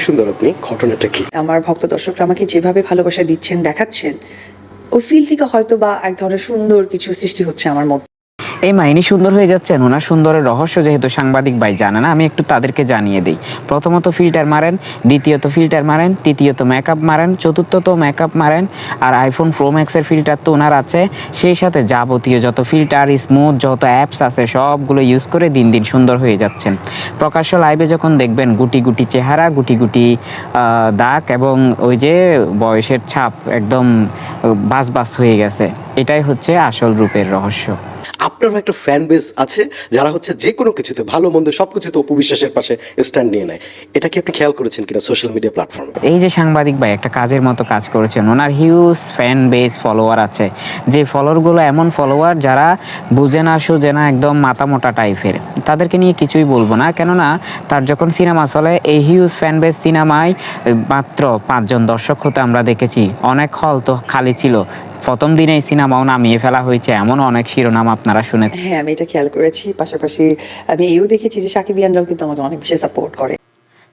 সুন্দর আপনি, ঘটনাটা কি? আমার ভক্ত দর্শকরা আমাকে যেভাবে ভালোবাসা দিচ্ছেন, দেখাচ্ছেন, ওই ফিল থেকে হয়তোবা এক ধরনের সুন্দর কিছু সৃষ্টি হচ্ছে আমার মধ্যে। এই মাইনি সুন্দর হয়ে যাচ্ছেন, ওনার সুন্দরের রহস্য যেহেতু সাংবাদিক ভাই জানে না, আমি একটু তাদেরকে জানিয়ে দিই। প্রথমত ফিল্টার মারেন, দ্বিতীয়ত ফিল্টার মারেন, তৃতীয়ত মেকআপ মারেন, চতুর্থত মেকআপ মারেন। আর আইফোন প্রো ম্যাক্সের ফিল্টার তো ওনার আছে, সেই সাথে যাবতীয় যত ফিল্টার, স্মুথ যত অ্যাপস আছে সবগুলো ইউজ করে দিন দিন সুন্দর হয়ে যাচ্ছেন। প্রকাশ্য লাইভে যখন দেখবেন গুটি গুটি চেহারা, গুটি গুটি দাগ এবং ওই যে বয়সের ছাপ একদম বাস বাস হয়ে গেছে, এটাই হচ্ছে আসল রূপের রহস্য। আপনারও একটা ফ্যান বেস আছে যারা হচ্ছে যে কোনো কিছুতে, ভালো মন্দ সবকিছুতে অপু বিশ্বাসের পাশে স্ট্যান্ড নিয়ে নেয়। এটা কি আপনি খেয়াল করেছেন কিনা সোশ্যাল মিডিয়া প্ল্যাটফর্মে? এই যে সাংবাদিক ভাই একটা কাজের মতো কাজ করেছেন, ওনার হিউজ ফ্যান বেস ফলোয়ার আছে, যে ফলোয়ারগুলো এমন ফলোয়ার যারা বুঝে না সুঝে না, একদম মাথা মোটা টাইপের, তাদেরকে নিয়ে কিছুই বলবো না। কেননা তার যখন সিনেমা চলে, এই হিউজ ফ্যান বেস সিনেমায় মাত্র 5 জন দর্শক হতে আমরা দেখেছি, অনেক হল তো খালি ছিল। প্রথম দিনেই সিনেমাও নামিয়ে ফেলা হয়েছে, এমন অনেক শিরোনাম আপনারা শুনেছেন। হ্যাঁ, আমি এটা খেয়াল করেছি। পাশাপাশি আমি এও দেখেছি যে সাকিবিয়ানরাও কিন্তু আমাকে অনেক বেশি সাপোর্ট করে।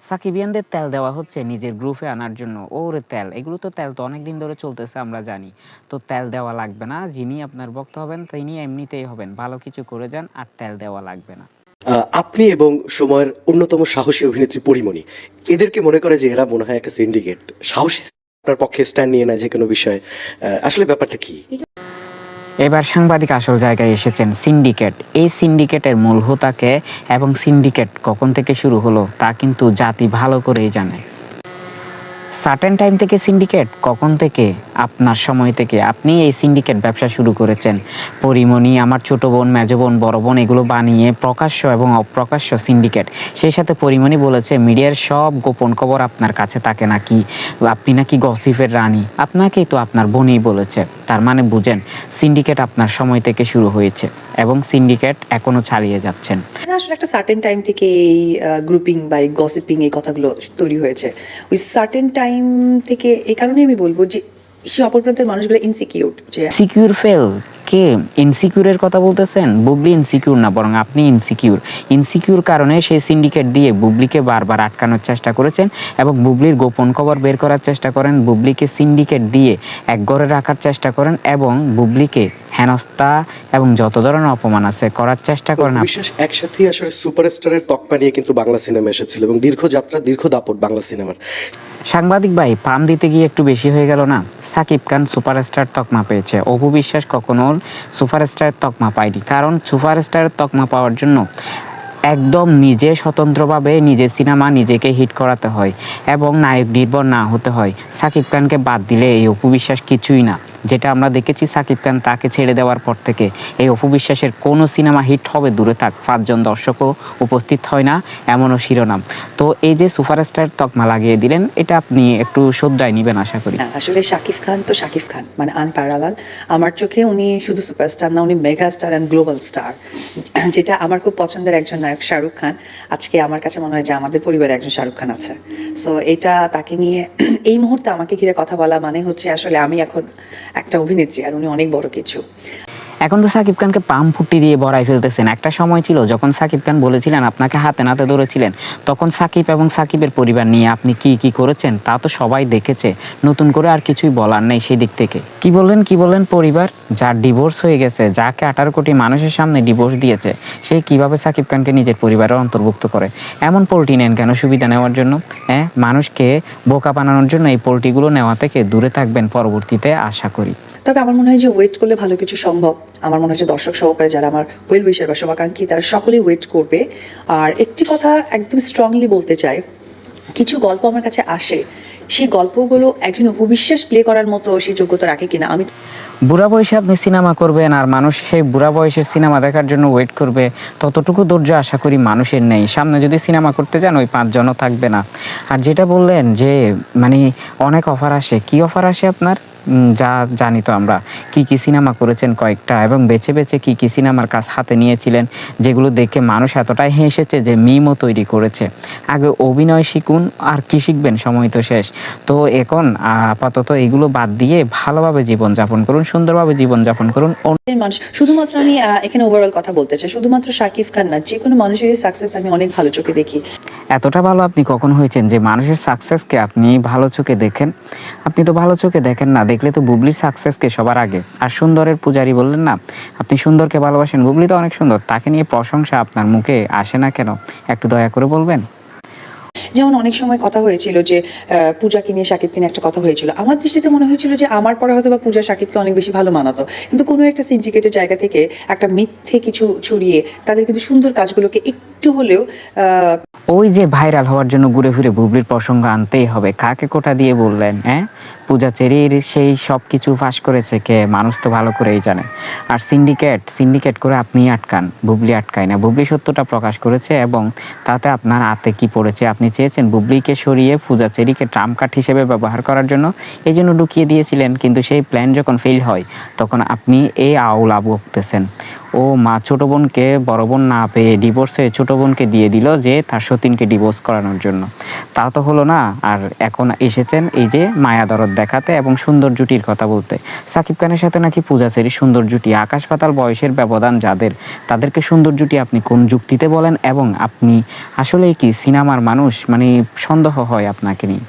সাকিবিয়ানদের তেল দেওয়া হচ্ছে নিজের গ্রুপে আনার জন্য। ওরে তেল, এগুলো তো তেল তো অনেকদিন ধরে চলতেছে আমরা জানি, তো তেল দেওয়া লাগবে না। যিনি আপনার ভক্ত হবেন তিনি এমনিতেই হবেন, ভালো কিছু করে যান, আর তেল দেওয়া লাগবে না। আপনি এবং সময়ের অন্যতম সাহসী অভিনেত্রী পরিমণি, এদেরকে মনে করে যে এরা মনে হয় একটা সিন্ডিকেট, সাহসী আপনার পক্ষে স্ট্যান্ড নিয়ে নেয় যে কোনো বিষয়ে। আসলে ব্যাপারটা কি? এবার সাংবাদিক আসল জায়গায় এসেছেন। সিন্ডিকেট, এই সিন্ডিকেটের মূল হোতাকে এবং সিন্ডিকেট কখন থেকে শুরু হলো তা কিন্তু জাতি ভালো করেই জানে। সার্টেন টাইম থেকে সিন্ডিকেট, কখন থেকে? আপনার সময় থেকে আপনি এই সিন্ডিকেট ব্যবসা শুরু করেছেন। পরিমণি, আমার ছোট বোন, মেজ বোন, বড় বোন, এগুলো বানিয়ে প্রকাশ্য এবং অপ্রকাশ্য সিন্ডিকেট। সেই সাথে পরিমণি বলেছে মিডিয়ার সব গোপন খবর আপনার কাছে থাকে নাকি, আপনি নাকি গসিপের রানী। আপনাকেই তো আপনার বোনই বলেছে। তার মানে বুঝেন, সিন্ডিকেট আপনার সময় থেকে শুরু হয়েছে এবং সিন্ডিকেট এখনো চালিয়ে যাচ্ছেন। আসলে একটা সার্টেন টাইম থেকে এই গ্রুপিং বা এই গসিপিং এই কথাগুলো তৈরি হয়েছে। ওই সার্টেন টাইম থেকে এই কারণেই আমি বলবো যে সে অপর প্রান্তের মানুষগুলো ইনসিকিউর, যে সিকিউর ফেল কে? ইনসিকিউরের কথা বলতেছেন? বুবলি ইনসিকিউর না, বরং আপনি ইনসিকিউর। ইনসিকিউর কারণে সেই সিন্ডিকেট দিয়ে বুবলিকে বারবার আটকানোর চেষ্টা করেছেন এবং বুবলির গোপন খবর বের করার চেষ্টা করেন, বুবলিকে সিন্ডিকেট দিয়ে একঘরে রাখার চেষ্টা করেন এবং বুবলিকে হেনস্থা এবং যত ধরনের অপমান আছে করার চেষ্টা করেন। বিশ্বাস একসাথেই আসলে সুপারস্টারের তকমা নিয়ে কিন্তু বাংলা সিনেমা এসেছিল এবং দীর্ঘ যাত্রা, দীর্ঘ দাপট বাংলা সিনেমার। সাংবাদিক ভাই, পাম দিতে গিয়ে একটু বেশি হয়ে গেল না? সাকিব খান সুপারস্টার তকমা পেয়েছে, অপু বিশ্বাস কখনো সুপারস্টার তকমা পায়নি। কারণ সুপারস্টারের তকমা পাওয়ার জন্য একদম নিজে স্বতন্ত্রভাবে নিজের সিনেমা নিজেকে হিট করাতে হয় এবং নায়ক নির্ভর না হতে হয়। সাকিব খানকে বাদ দিলে এই অপু বিশ্বাস কিছুই না। যেটা আমরা দেখেছি সাকিব খান তাকে ছেড়ে দেওয়ার পর থেকে এই অপু বিশ্বাসের কোনো সিনেমা হিট হবে দূরে থাক, 5 জন দর্শকও উপস্থিত হয় না, এমনও শিরোনাম। তো এই যে সুপারস্টার তকমা লাগিয়ে দিলেন, এটা আপনি একটু শ্রদ্ধায় নিবেন আশা করি। আসলে শাকিব খান তো শাকিব খান, মানে আনপ্যারালাল। আমার চোখে উনি শুধু সুপারস্টার না, উনি mega star and global star. যেটা আমার খুব পছন্দের একজন নায়ক শাহরুখ খান। আজকে আমার কাছে মনে হয় যে আমাদের পরিবারে একজন শাহরুখ খান আছে। সো এটা তাকে নিয়ে এই মুহূর্তে আমাকে ঘিরে কথা বলা মানে হচ্ছে আসলে আমি এখন একটা অভিনেত্রী আর উনি অনেক বড় কিছু। এখন তো সাকিব খানকে পাম ফুটি দিয়ে ভরাই ফেলতেছেন। একটা সময় ছিল যখন সাকিব খান বলেছিলেন, আপনাকে হাতে নাতে ধরেছিলেন, তখন সাকিব এবং সাকিবের পরিবার নিয়ে আপনি কি কি করেছেন তা তো সবাই দেখেছে। নতুন করে আর কিছুই বলার নেই সেই দিক থেকে। কি বললেন পরিবার? যার ডিভোর্স হয়ে গেছে, যাকে 18 কোটি মানুষের সামনে ডিভোর্স দিয়েছে, সে কিভাবে সাকিব খানকে নিজের পরিবারের অন্তর্ভুক্ত করে? এমন পোল্ট্রি নেন কেন? সুবিধা নেওয়ার জন্য? হ্যাঁ, মানুষকে বোকা বানানোর জন্য এই পোল্ট্রিগুলো নেওয়া থেকে দূরে থাকবেন পরবর্তীতে আশা করি। তবে আমার মনে হয় যে ওয়েট করলে ভালো কিছু সম্ভব। আমার মনে হয় যে দর্শক সহকারে যারা আমার ওয়েল উইশার বা শুভাকাঙ্ক্ষী, তারা সকলেই ওয়েট করবে। আর একটি কথা একদম স্ট্রংলি বলতে চাই, কিছু গল্প আমার কাছে আসে, সেই গল্পগুলো একজন উপবিশ্বাস প্লে করার মতো সেই যোগ্যতা রাখে কিনা। আমি বুড়া বয়সে আপনি সিনেমা করবেন আর মানুষ সেই বুড়া বয়সের সিনেমা দেখার জন্য ওয়েট করবে, ততটুকু ধৈর্য আশা করি মানুষের নেই। সামনে যদি সিনেমা করতে যান ওই 5 জনও থাকবে না। আর যেটা বললেন যে মানে অনেক অফার আসে, কি অফার আসে আপনার? যা জানি তো আমরা, কি কি সিনেমা করেছেন কয়েকটা, এবং বেছে বেছে কি কি সিনেমার কাজ হাতে নিয়েছিলেন যেগুলো দেখে মানুষ এতটাই হেসেছে যে মিমও তৈরি করেছে। আগে অভিনয় শিখুন, আর কি শিখবেন, সময় তো শেষ। তো এখন আপাতত এগুলো বাদ দিয়ে ভালোভাবে জীবনযাপন করুন, সুন্দরভাবে জীবনযাপন করুন। মানুষ শুধুমাত্র আমি এখানে ওভারঅল কথা বলতে চাই, শুধুমাত্র শাকিব খান না, যে কোনো মানুষেরই সাকসেস আমি অনেক ভালো চোখে দেখি। এতটা ভালো আপনি কখন হয়েছেন যে মানুষের সাকসেসকে আপনি ভালো চোখে দেখেন? আপনি তো ভালো চোখে দেখেন না, দেখলে তো বুবলির সাকসেসকে সবার আগে। আর সুন্দরের পূজারি বললেন না, আপনি সুন্দরকে ভালোবাসেন, বুবলি তো অনেক সুন্দর, তাকে নিয়ে প্রশংসা আপনার মুখে আসে না কেন? একটু দয়া করে বলবেন। যেমন অনেক সময় কথা হয়েছিল যে পূজাকে নিয়ে শাকিবকে নিয়ে একটা কথা হয়েছিল, আমার দৃষ্টিতে মনে হয়েছিল যে আমার পরে হয়তো বা পূজা শাকিবকে অনেক বেশি ভালো মানাতো, কিন্তু কোনো একটা সিন্ডিকেটের জায়গা থেকে একটা মিথ্যে কিছু ছড়িয়ে তাদের কিন্তু সুন্দর কাজগুলোকে একটু হলেও ওই যে ভাইরাল হওয়ার জন্য ঘুরে ফিরে বুবলির প্রসঙ্গ আনতেই হবে। কাকে কোটা দিয়ে বললেন? হ্যাঁ, পূজা চেরির সেই সব কিছু ফাঁস করেছে কে? মানুষ তো ভালো করেই জানে। আর সিন্ডিকেট করে আপনি আটকান, বুবলি আটকায় না। বুবলি সত্যটা প্রকাশ করেছে এবং তাতে আপনার হাতে কি পড়েছে? আপনি চেয়েছেন বুবলিকে সরিয়ে পূজা চেরিকে ট্রাম্প কার্ড হিসেবে ব্যবহার করার জন্য, এই জন্য ঢুকিয়ে দিয়েছিলেন। কিন্তু সেই প্ল্যান যখন ফেল হয় তখন আপনি এই আউল বকতেছেন। ও মা ছোট বোনকে বড় বোন না পেয়ে ডিভোর্স হয়ে ছোট বোনকে দিয়ে দিল যে তার সতীনকে ডিভোর্স করানোর জন্য। তা তো হলো না। আর এখন এসেছেন এই যে মায়া দরদ দেখাতে এবং সুন্দর জুটির কথা বলতে। সাকিব খানের সাথে নাকি পূজা চেরি সুন্দর জুটি, আকাশ পাতাল বয়সের ব্যবধান যাদের, তাদেরকে সুন্দর জুটি আপনি কোন যুক্তিতে বলেন? এবং আপনি আসলেই কি সিনেমার মানুষ? মানে সন্দেহ হয় আপনাকে নিয়ে।